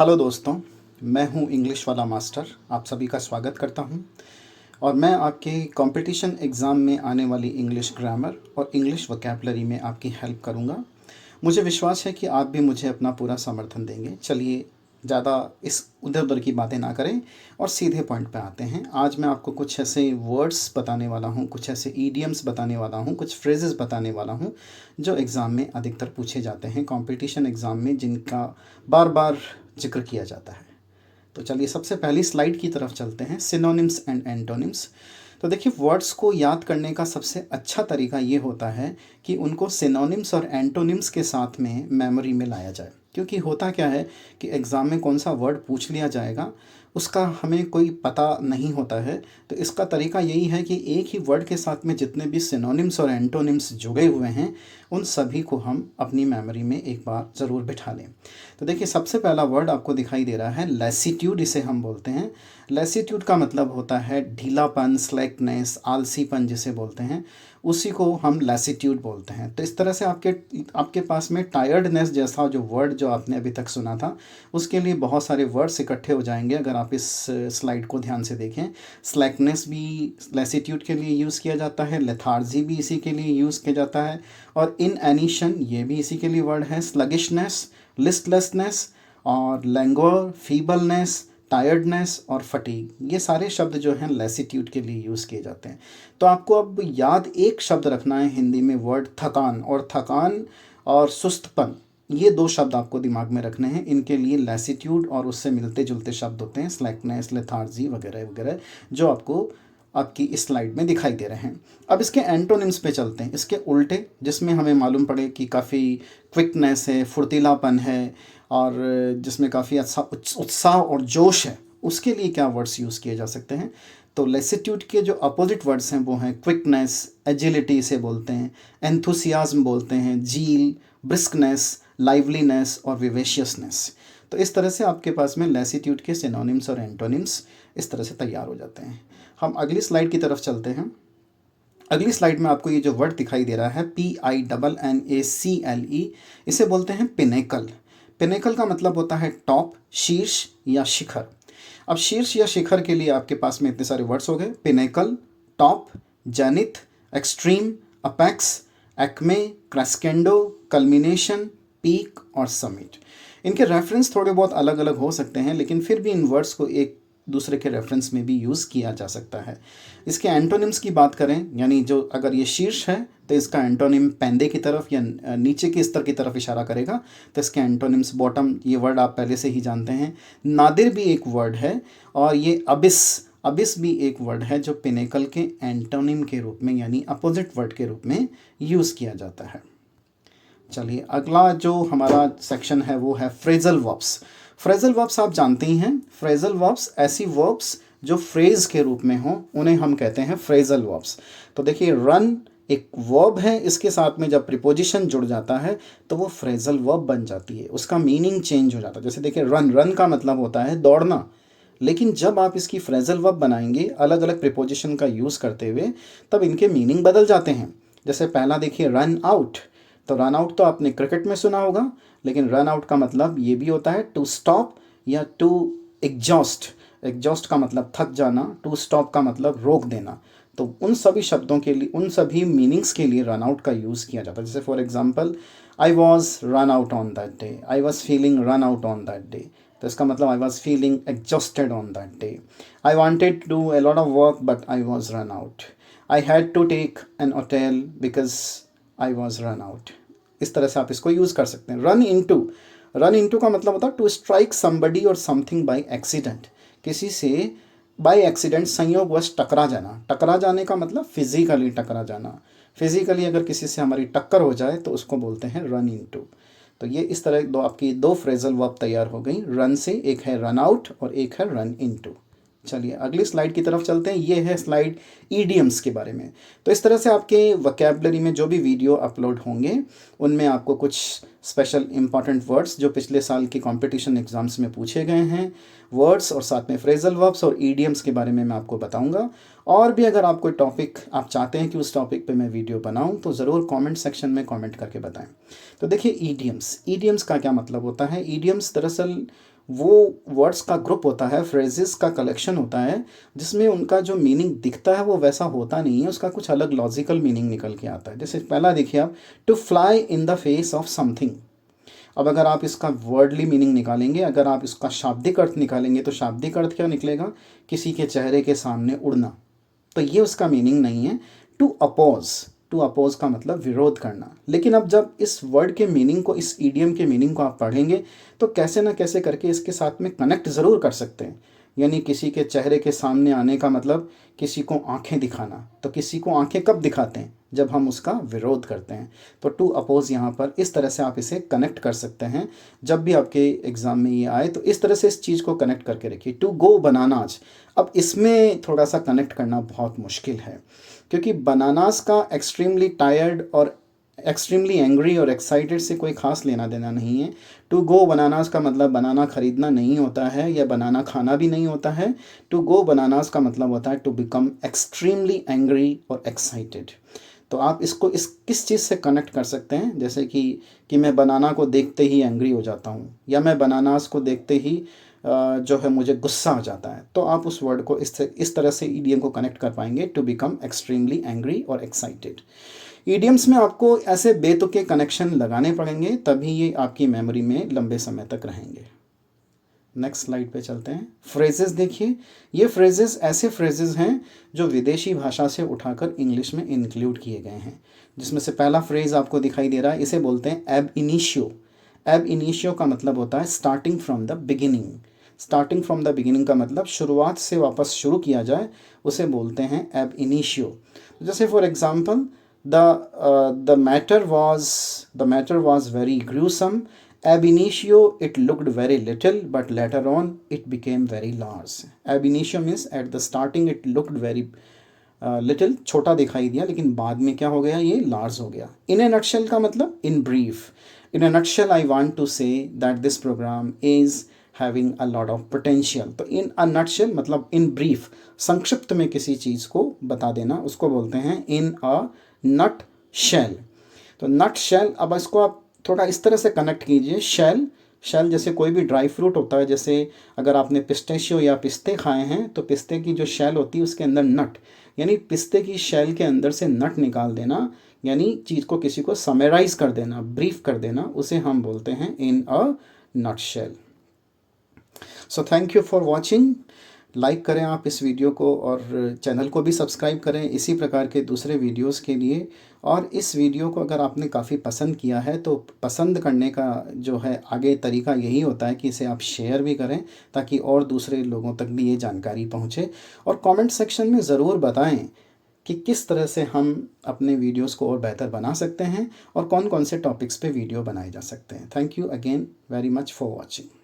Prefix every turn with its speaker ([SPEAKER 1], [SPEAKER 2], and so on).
[SPEAKER 1] Hello दोस्तों, मैं हूं इंग्लिश वाला मास्टर। आप सभी का स्वागत करता हूं और मैं आपके कंपटीशन एग्ज़ाम में आने वाली इंग्लिश ग्रामर और इंग्लिश वोकैबुलरी में आपकी हेल्प करूंगा। मुझे विश्वास है कि आप भी मुझे अपना पूरा समर्थन देंगे। चलिए, ज़्यादा इस उधर उधर की बातें ना करें और सीधे पॉइंट पे आते हैं। आज मैं आपको कुछ ऐसे वर्ड्स बताने वाला हूँ, कुछ ऐसे ईडियम्स बताने वाला हूँ, कुछ फ्रेजेस बताने वाला हूँ जो एग्ज़ाम में अधिकतर पूछे जाते हैं कंपटीशन एग्ज़ाम में, जिनका बार बार जिक्र किया जाता है। तो चलिए सबसे पहली स्लाइड की तरफ चलते हैं, सिनोनिम्स एंड एंटोनिम्स। तो देखिए, वर्ड्स को याद करने का सबसे अच्छा तरीका ये होता है कि उनको सिनोनिम्स और एंटोनिम्स के साथ में मेमोरी में लाया जाए। क्योंकि होता क्या है कि एग्ज़ाम में कौन सा वर्ड पूछ लिया जाएगा उसका हमें कोई पता नहीं होता है। तो इसका तरीका यही है कि एक ही वर्ड के साथ में जितने भी सिनोनिम्स और एंटोनिम्स जुड़े हुए हैं उन सभी को हम अपनी मेमोरी में एक बार ज़रूर बिठा लें। तो देखिए, सबसे पहला वर्ड आपको दिखाई दे रहा है लैसिट्यूड, इसे हम बोलते हैं। लैसिट्यूड का मतलब होता है ढीलापन, स्लैकनेस, आलसीपन जिसे बोलते हैं, उसी को हम लैसिट्यूड बोलते हैं। तो इस तरह से आपके पास में टायर्डनेस जैसा जो वर्ड जो आपने अभी तक सुना था उसके लिए बहुत सारे वर्ड्स इकट्ठे हो जाएंगे अगर आप इस स्लाइड को ध्यान से देखें। स्लैकनेस भी लैसिट्यूड के लिए यूज़ किया जाता है, लेथार्जी भी इसी के लिए यूज़ किया जाता है, और इनएनिशन ये भी इसी के लिए वर्ड है। स्लगिशनेस, लिस्टलेसनेस और लैंगोर, फीबलनेस, टायर्डनेस और फटीग, ये सारे शब्द जो हैं लैसिट्यूड के लिए यूज़ किए जाते हैं। तो आपको अब याद एक शब्द रखना है हिंदी में, वर्ड थकान। और थकान और सुस्तपन, ये दो शब्द आपको दिमाग में रखने हैं। इनके लिए लैसिट्यूड और उससे मिलते जुलते शब्द होते हैं, स्लैकनेस, लेथार्जी वगैरह वगैरह, जो आपको आपकी इस स्लाइड में दिखाई दे रहे हैं। अब इसके एंटोनिम्स पे चलते हैं, इसके उल्टे, जिसमें हमें मालूम पड़े कि काफ़ी क्विकनेस है, फुर्तीलापन है और जिसमें काफ़ी अच्छा उत्साह और जोश है, उसके लिए क्या वर्ड्स यूज़ किए जा सकते हैं। तो लेसिट्यूड के जो अपोजिट वर्ड्स हैं वो हैं क्विकनेस, एजिलिटी इसे बोलते हैं, एंथुसियाज्म बोलते हैं, जील, ब्रिस्कनेस, लाइवलीनेस और विवेशियसनेस। तो इस तरह से आपके पास में लेसिट्यूड के सिनोनिम्स और एंटोनिम्स इस तरह से तैयार हो जाते हैं। हम अगली स्लाइड की तरफ चलते हैं। अगली स्लाइड में आपको ये जो वर्ड दिखाई दे रहा है PINNACLE, इसे बोलते हैं पिनेकल। पिनेकल का मतलब होता है टॉप, शीर्ष या शिखर। अब शीर्ष या शिखर के लिए आपके पास में इतने सारे वर्ड्स हो गए, pinnacle, top, zenith, extreme, apex, acme, crescendo, culmination, peak और समिट। इनके रेफरेंस थोड़े बहुत अलग अलग हो सकते हैं, लेकिन फिर भी इन वर्ड्स को एक दूसरे के रेफरेंस में भी यूज़ किया जा सकता है। इसके एंटोनिम्स की बात करें, यानी जो अगर ये शीर्ष है तो इसका एंटोनिम पैंदे की तरफ या नीचे के स्तर की तरफ इशारा करेगा। तो इसके एंटोनिम्स बॉटम, ये वर्ड आप पहले से ही जानते हैं। नादिर भी एक वर्ड है और ये अबिस, अबिस भी एक वर्ड है जो पिनेकल के एंटोनिम के रूप में यानी अपोजिट वर्ड के रूप में यूज़ किया जाता है। चलिए, अगला जो हमारा सेक्शन है वो है फ्रेजल वर्ब्स। फ्रेजल वर्ब्स आप जानते ही हैं। फ्रेजल वर्ब्स ऐसी वर्ब्स जो फ्रेज के रूप में हों उन्हें हम कहते हैं फ्रेजल वर्ब्स। तो देखिए, रन एक वर्ब है, इसके साथ में जब प्रीपोजिशन जुड़ जाता है तो वो फ्रेजल वर्ब बन जाती है, उसका मीनिंग चेंज हो जाता है। जैसे देखिए, रन, रन का मतलब होता है दौड़ना, लेकिन जब आप इसकी फ्रेजल वर्ब बनाएंगे अलग अलग प्रीपोजिशन का यूज़ करते हुए, तब इनके मीनिंग बदल जाते हैं। जैसे पहला देखिए, रन आउट। तो रन आउट तो आपने क्रिकेट में सुना होगा, लेकिन रन आउट का मतलब ये भी होता है टू स्टॉप या टू एग्जॉस्ट। एग्जॉस्ट का मतलब थक जाना, टू स्टॉप का मतलब रोक देना। तो उन सभी शब्दों के लिए, उन सभी मीनिंग्स के लिए रन आउट का यूज़ किया जाता है। जैसे for example, I was run out on that day, I was feeling run out on that day. तो इसका मतलब I was feeling exhausted on that day. I wanted to do a lot of work but I was run out. I had to take an hotel because I was run out. इस तरह से आप इसको use कर सकते हैं। Run into, run into का मतलब होता है टू स्ट्राइक समबडी और समथिंग बाय एक्सीडेंट। किसी से बाय एक्सीडेंट, संयोगवश टकरा जाना। टकरा जाने का मतलब फिजिकली टकरा जाना। फिजिकली अगर किसी से हमारी टक्कर हो जाए तो उसको बोलते हैं रन इनटू। तो ये इस तरह दो आपकी दो फ्रेजल वर्ब तैयार हो गई रन से, एक है रन आउट और एक है रन इनटू। चलिए अगली स्लाइड की तरफ चलते हैं। ये है स्लाइड ईडियम्स के बारे में। तो इस तरह से आपके वोकैबुलरी में जो भी वीडियो अपलोड होंगे उनमें आपको कुछ स्पेशल इंपॉर्टेंट वर्ड्स जो पिछले साल के कंपटीशन एग्जाम्स में पूछे गए हैं वर्ड्स और साथ में फ्रेजल वर्ब्स और ईडियम्स के बारे में मैं आपको बताऊंगा। और भी अगर आप कोई टॉपिक आप चाहते हैं कि उस टॉपिक पे मैं वीडियो बनाऊं तो ज़रूर कमेंट सेक्शन में कमेंट करके बताएं। तो देखिए, ईडियम्स, ईडियम्स का क्या मतलब होता है। ईडियम्स दरअसल वो वर्ड्स का ग्रुप होता है, फ्रेजेस का कलेक्शन होता है, जिसमें उनका जो मीनिंग दिखता है वो वैसा होता नहीं है, उसका कुछ अलग लॉजिकल मीनिंग निकल के आता है। जैसे पहला देखिए आप, to fly in the face of something. अब अगर आप इसका वर्डली मीनिंग निकालेंगे, अगर आप इसका शाब्दिक अर्थ निकालेंगे, तो शाब्दिक अर्थ क्या निकलेगा? किसी के चेहरे के सामने उड़ना। तो ये उसका मीनिंग नहीं है। टू अपोज, टू अपोज का मतलब विरोध करना। लेकिन अब जब इस वर्ड के मीनिंग को, इस ईडियम के मीनिंग को आप पढ़ेंगे तो कैसे ना कैसे करके इसके साथ में कनेक्ट ज़रूर कर सकते हैं। यानी किसी के चेहरे के सामने आने का मतलब किसी को आंखें दिखाना। तो किसी को आंखें कब दिखाते हैं? जब हम उसका विरोध करते हैं। तो टू अपोज यहाँ पर इस तरह से आप इसे कनेक्ट कर सकते हैं। जब भी आपके एग्ज़ाम में ये आए तो इस तरह से इस चीज़ को कनेक्ट करके रखिए। टू गो बनानाज, अब इसमें थोड़ा सा कनेक्ट करना बहुत मुश्किल है, क्योंकि बनानास का एक्सट्रीमली टायर्ड और एक्सट्रीमली एंग्री और एक्साइटेड से कोई ख़ास लेना देना नहीं है। टू गो बनानास का मतलब बनाना ख़रीदना नहीं होता है, या बनाना खाना भी नहीं होता है। टू गो बनानास का मतलब होता है टू बिकम एक्सट्रीमली एंग्री और एक्साइटेड। तो आप इसको इस किस चीज़ से कनेक्ट कर सकते हैं? जैसे कि मैं बनाना को देखते ही एंग्री हो जाता हूँ, या मैं बनानास को देखते ही जो है मुझे गुस्सा आ जाता है। तो आप उस वर्ड को इस तरह से ईडियम को कनेक्ट कर पाएंगे, टू बिकम एक्सट्रीमली एंग्री और एक्साइटेड। ईडियम्स में आपको ऐसे बेतुके कनेक्शन लगाने पड़ेंगे, तभी ये आपकी मेमोरी में लंबे समय तक रहेंगे। नेक्स्ट स्लाइड पे चलते हैं। फ्रेजेस देखिए, ये फ्रेजेस ऐसे फ्रेजेस हैं जो विदेशी भाषा से उठाकर इंग्लिश में इंक्लूड किए गए हैं। जिसमें से पहला फ्रेज आपको दिखाई दे रहा है, इसे बोलते हैं एब इनिशियो। एब इनिशियो का मतलब होता है starting from the beginning. Starting from the beginning का मतलब शुरुआत से वापस शुरू किया जाए, उसे बोलते हैं एब इनिशियो। जैसे for example, the matter was very gruesome. Ab initio it looked very little, but later on it became very large. Ab initio means at the starting it looked very little, छोटा दिखाई दिया, लेकिन बाद में क्या हो गया? ये लार्ज हो गया। इन ए नटशेल का मतलब in brief. In a nutshell I want to say that this programme is having a lot of potential. तो इन अ नटशेल मतलब इन ब्रीफ, संक्षिप्त में किसी चीज़ को बता देना, उसको बोलते हैं इन अ नट शेल। तो नट शेल, अब इसको आप थोड़ा इस तरह से कनेक्ट कीजिए। शेल, शेल जैसे कोई भी ड्राई फ्रूट होता है, जैसे अगर आपने पिस्तेशियो या पिस्ते खाए हैं तो पिस्ते की जो शेल होती है उसके अंदर नट, यानी पिस्ते की शेल के अंदर से नट निकाल देना, यानी चीज़ को किसी को समराइज़ कर देना, ब्रीफ कर देना, उसे हम बोलते हैं in a nutshell. So thank you for watching. Like करें आप इस वीडियो को, और चैनल को भी सब्सक्राइब करें इसी प्रकार के दूसरे वीडियोस के लिए। और इस वीडियो को अगर आपने काफ़ी पसंद किया है तो पसंद करने का जो है आगे तरीका यही होता है कि इसे आप शेयर भी करें, ताकि और दूसरे लोगों तक भी ये जानकारी पहुँचे। और कमेंट सेक्शन में ज़रूर बताएं कि किस तरह से हम अपने वीडियोस को और बेहतर बना सकते हैं, और कौन कौन से टॉपिक्स पे वीडियो बनाए जा सकते हैं। Thank you again very much for watching.